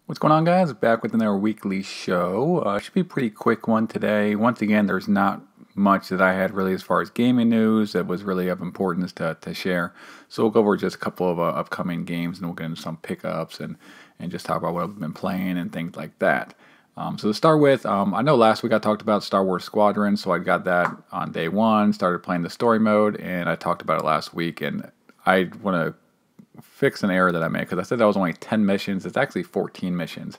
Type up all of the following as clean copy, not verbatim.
What's going on, guys? Back with another weekly show. Should be a pretty quick one today. Once again, there's not much that I had really as far as gaming news that was really of importance to share. So we'll go over just a couple of upcoming games, and we'll get into some pickups and just talk about what I've been playing and things like that. So to start with, I know last week I talked about Star Wars Squadrons, so I got that on day one, started playing the story mode, and I talked about it last week, and I want to fix an error that I made because I said that was only 10 missions. It's actually 14 missions.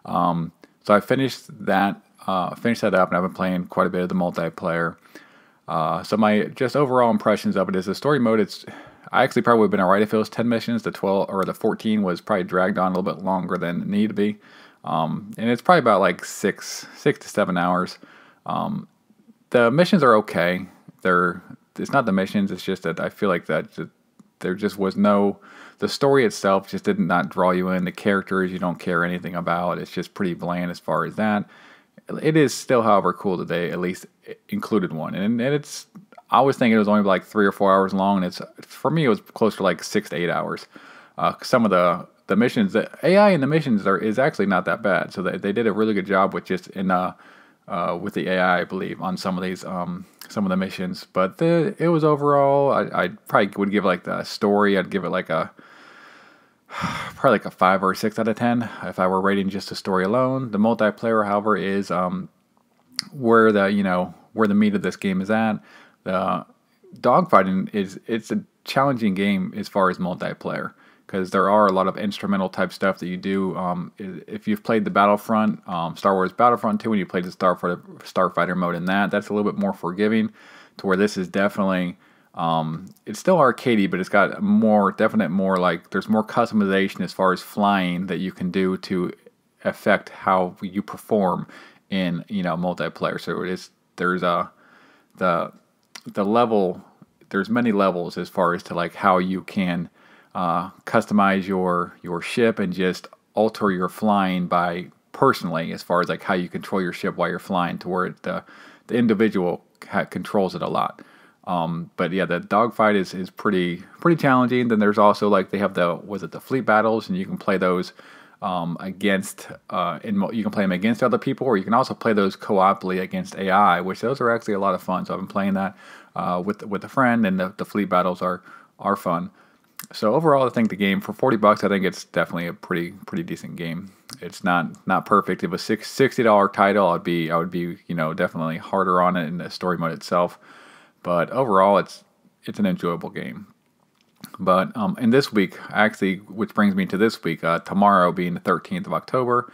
So I finished that up, and I've been playing quite a bit of the multiplayer. So my just overall impressions of it is the story mode. I actually probably would have been alright if it was 10 missions. The 12 or the 14 was probably dragged on a little bit longer than it needed to be. And it's probably about like 6 to 7 hours. The missions are okay. It's not the missions. It's just that I feel like that there just was the story itself just did not draw you in. The characters you don't care anything about. It's just pretty bland as far as that. It is still, however, cool that they at least included one. And it's, I was thinking it was only like 3 or 4 hours long, and for me it was close to like 6 to 8 hours. Some of the missions, the AI in the missions is actually not that bad. So they did a really good job with with the AI, I believe, on some of these some of the missions. But it was overall, I probably would give like the story, I'd give it like probably like a 5 or 6 out of 10 if I were rating just the story alone. The multiplayer, however, is where the meat of this game is at. The dogfighting it's a challenging game as far as multiplayer, because there are a lot of instrumental type stuff that you do. If you've played the Battlefront, Star Wars Battlefront 2, and you played the Starfighter mode in that's a little bit more forgiving, to where this is definitely, it's still arcadey, but it's got definite more like, there's more customization as far as flying that you can do to affect how you perform in, multiplayer. So there's many levels as far as to like how you can customize your ship and just alter your flying by personally, as far as like how you control your ship while you're flying, to where the individual controls it a lot. But yeah, the dogfight is pretty challenging. Then there's also like, they have the fleet battles, and you can play those against you can play them against other people, or you can also play those co-oply against AI, which those are actually a lot of fun. So I've been playing that with a friend, and the fleet battles are fun. So overall, I think the game for $40, I think it's definitely a pretty decent game. It's not perfect. If it was $60 title, I would be definitely harder on it in the story mode itself. But overall, it's an enjoyable game. But in this week, actually, which brings me to this week, tomorrow being the 13th of October,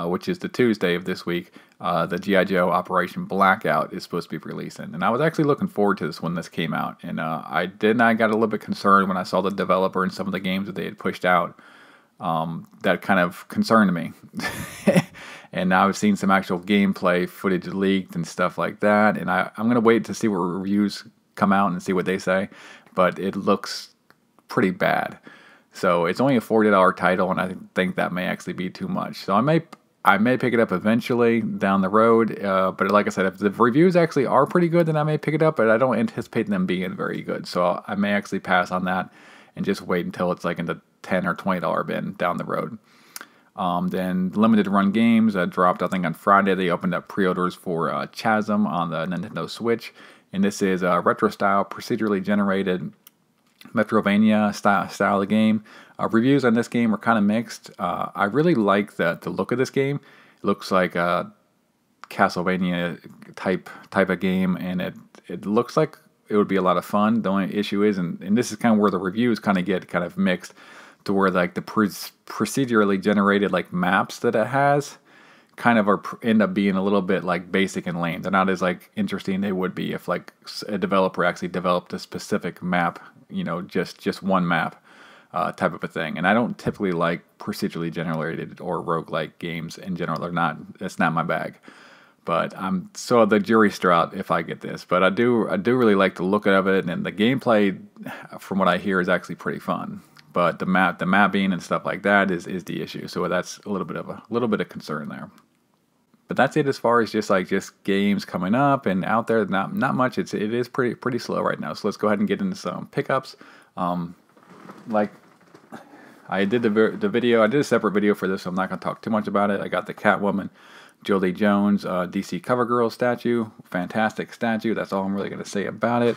which is the Tuesday of this week, the G.I. Joe Operation Blackout is supposed to be releasing. And I was actually looking forward to this when this came out. And I got a little bit concerned when I saw the developer and some of the games that they had pushed out. That kind of concerned me. And now I've seen some actual gameplay footage leaked and stuff like that. And I'm going to wait to see what reviews come out and see what they say. But it looks pretty bad. So it's only a $40 title, and I think that may actually be too much. So I may pick it up eventually down the road. But like I said, if the reviews actually are pretty good, then I may pick it up. But I don't anticipate them being very good. So I may actually pass on that and just wait until it's like in the $10 or $20 bin down the road. Then limited run games dropped, I think, on Friday. They opened up pre-orders for Chasm on the Nintendo Switch. And this is a retro-style, procedurally generated Metrovania style of game. Reviews on this game are kind of mixed. I really like the look of this game. It looks like a Castlevania type of game, and it looks like it would be a lot of fun. The only issue is, and this is kind of where the reviews kind of get kind of mixed, to where like the procedurally generated like maps that it has kind of end up being a little bit like basic and lame. They're not as like interesting they would be if like a developer actually developed a specific map, just one map type of a thing. And I don't typically like procedurally generated or roguelike games in general. It's not my bag. But so the jury's still out if I get this. But I do really like the look of it, and the gameplay, from what I hear, is actually pretty fun. But the mapping and stuff like that is the issue. So that's a little bit of concern there. But that's it as far as just games coming up and out there. Not much. It is pretty slow right now. So let's go ahead and get into some pickups. Like I did the video. I did a separate video for this, so I'm not going to talk too much about it. I got the Catwoman, Jolie Jones, DC CoverGirl statue. Fantastic statue. That's all I'm really going to say about it.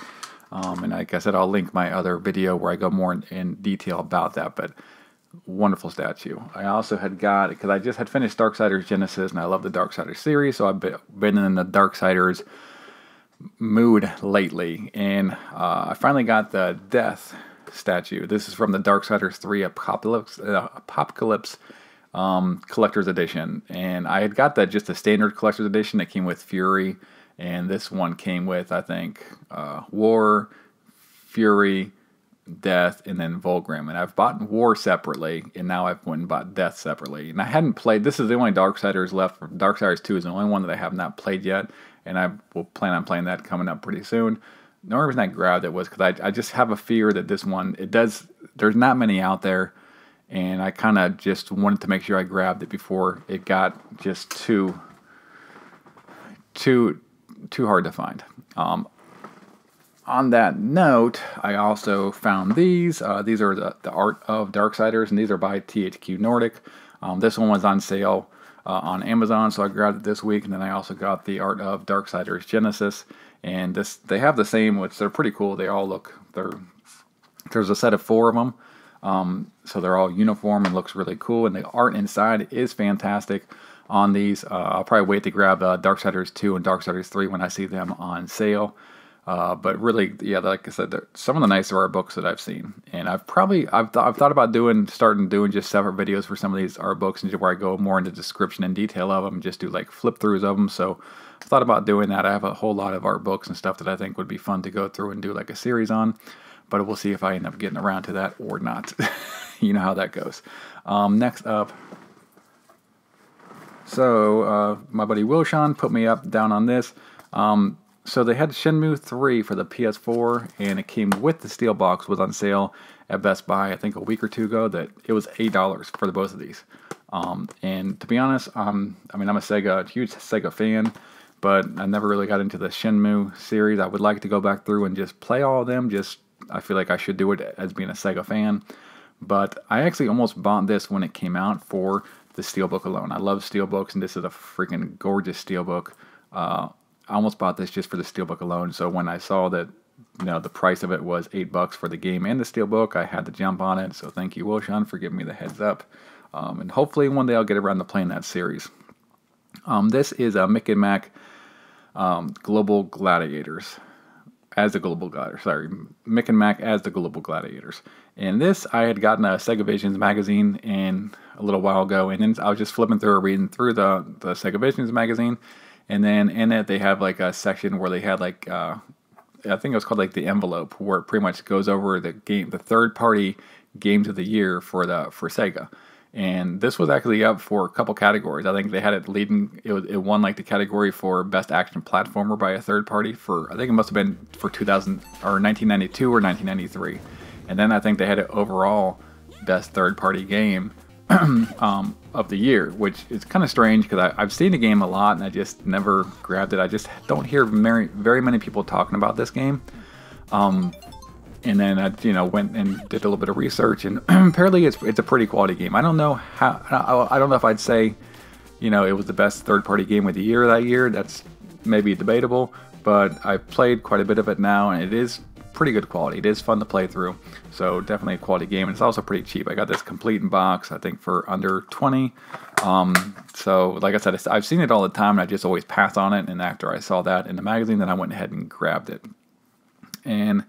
And like I said, I'll link my other video where I go more in detail about that. But wonderful statue. I also had got, because I just had finished Darksiders Genesis, and I love the Darksiders series, so I've been in the Darksiders mood lately. And I finally got the Death statue. This is from the Darksiders 3 Apocalypse Collector's Edition. And I had got that just a standard Collector's Edition that came with Fury. And this one came with, I think, War, Fury, Death, and then Volgrim. And I've bought War separately, and now I've went and bought Death separately. And I hadn't played, this is the only Darksiders left. Darksiders 2 is the only one that I have not played yet, and I will plan on playing that coming up pretty soon. The only reason I grabbed it was because I just have a fear that this one, there's not many out there, and I kind of just wanted to make sure I grabbed it before it got just too hard to find. On that note, I also found these. These are the Art of Darksiders, and these are by THQ Nordic. This one was on sale on Amazon, so I grabbed it this week. And then I also got the Art of Darksiders Genesis, and they have the same, which they're pretty cool. They all look, there's a set of 4 of them, so they're all uniform and looks really cool. And the art inside is fantastic on these. I'll probably wait to grab Darksiders 2 and Darksiders 3 when I see them on sale. But really, yeah, like I said, some of the nicer art books that I've seen, and I've thought about starting doing just separate videos for some of these art books, and where I go more into description and detail of them, and just do like flip throughs of them. So I've thought about doing that. I have a whole lot of art books and stuff that I think would be fun to go through and do like a series on, but we'll see if I end up getting around to that or not. You know how that goes. Next up. So my buddy Wilshon put me down on this. So they had Shenmue 3 for the PS4, and it came with the steel box. Was on sale at Best Buy, I think a week or two ago. That it was $8 for both of these. And to be honest, I mean, I'm a huge Sega fan, but I never really got into the Shenmue series. I would like to go back through and just play all of them. I feel like I should do it as being a Sega fan. But I actually almost bought this when it came out for the steelbook alone. I love steelbooks, and this is a freaking gorgeous steelbook. I almost bought this just for the steelbook alone. So when I saw that, the price of it was $8 for the game and the steelbook, I had to jump on it. So thank you, Wilshon, for giving me the heads up. And hopefully one day I'll get around to playing that series. This is a Mick and Mac Global Gladiators. As the Global Gladiators. Sorry, Mick and Mac as the Global Gladiators. And this, I had gotten a Sega Visions magazine a little while ago, and then I was just flipping through, reading through the Sega Visions magazine. And then in it, they have like a section where they had like, I think it was called like the envelope, where it pretty much goes over the third-party games of the year for Sega. And this was actually up for a couple categories. I think they had it leading. It won like the category for best action platformer by a third party I think it must have been for 2000 or 1992 or 1993. And then I think they had it overall best third party game of the year, which is kind of strange because I've seen the game a lot and I just never grabbed it. I just don't hear very many people talking about this game. And then I went and did a little bit of research, and apparently it's a pretty quality game. I don't know if I'd say it was the best third party game of the year that year. That's maybe debatable, but I've played quite a bit of it now, and it is pretty good quality. It is fun to play through, so definitely a quality game. And it's also pretty cheap. I got this complete in box, I think, for under $20. So like I said, I've seen it all the time, and I just always pass on it. And after I saw that in the magazine, then I went ahead and grabbed it. And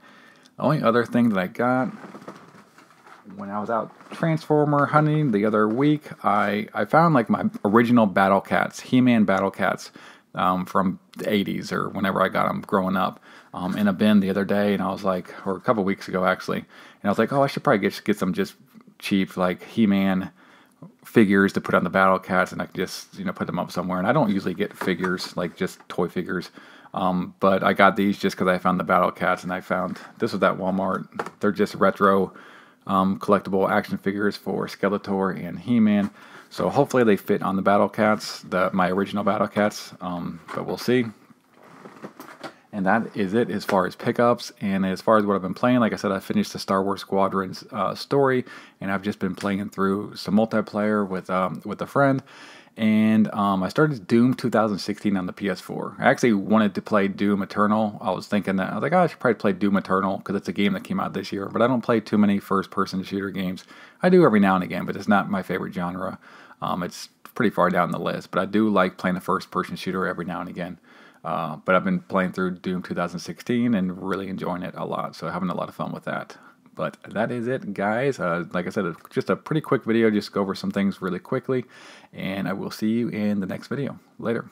the only other thing that I got when I was out Transformer hunting the other week, I found like my original Battle Cats, He-Man Battle Cats, from the 80s or whenever I got them growing up, in a bin the other day, and I was like, or a couple weeks ago actually, and I was like, oh, I should probably get some just cheap like He-Man figures to put on the Battle Cats, and I can just put them up somewhere. And I don't usually get figures, like just toy figures, but I got these just because I found the Battle Cats, and I found this was at Walmart. They're just retro collectible action figures for Skeletor and He-Man. So hopefully they fit on the Battle Cats, my original Battle Cats, but we'll see. And that is it as far as pickups. And as far as what I've been playing, like I said, I finished the Star Wars Squadrons story, and I've just been playing through some multiplayer with a friend. And I started Doom 2016 on the PS4. I actually wanted to play Doom Eternal. I was thinking that, I was like, oh, I should probably play Doom Eternal because it's a game that came out this year. But I don't play too many first-person shooter games. I do every now and again, but it's not my favorite genre. It's pretty far down the list. But I do like playing a first-person shooter every now and again. But I've been playing through Doom 2016 and really enjoying it a lot. So having a lot of fun with that. But that is it, guys. Like I said, it's just a pretty quick video. Just go over some things really quickly. And I will see you in the next video. Later.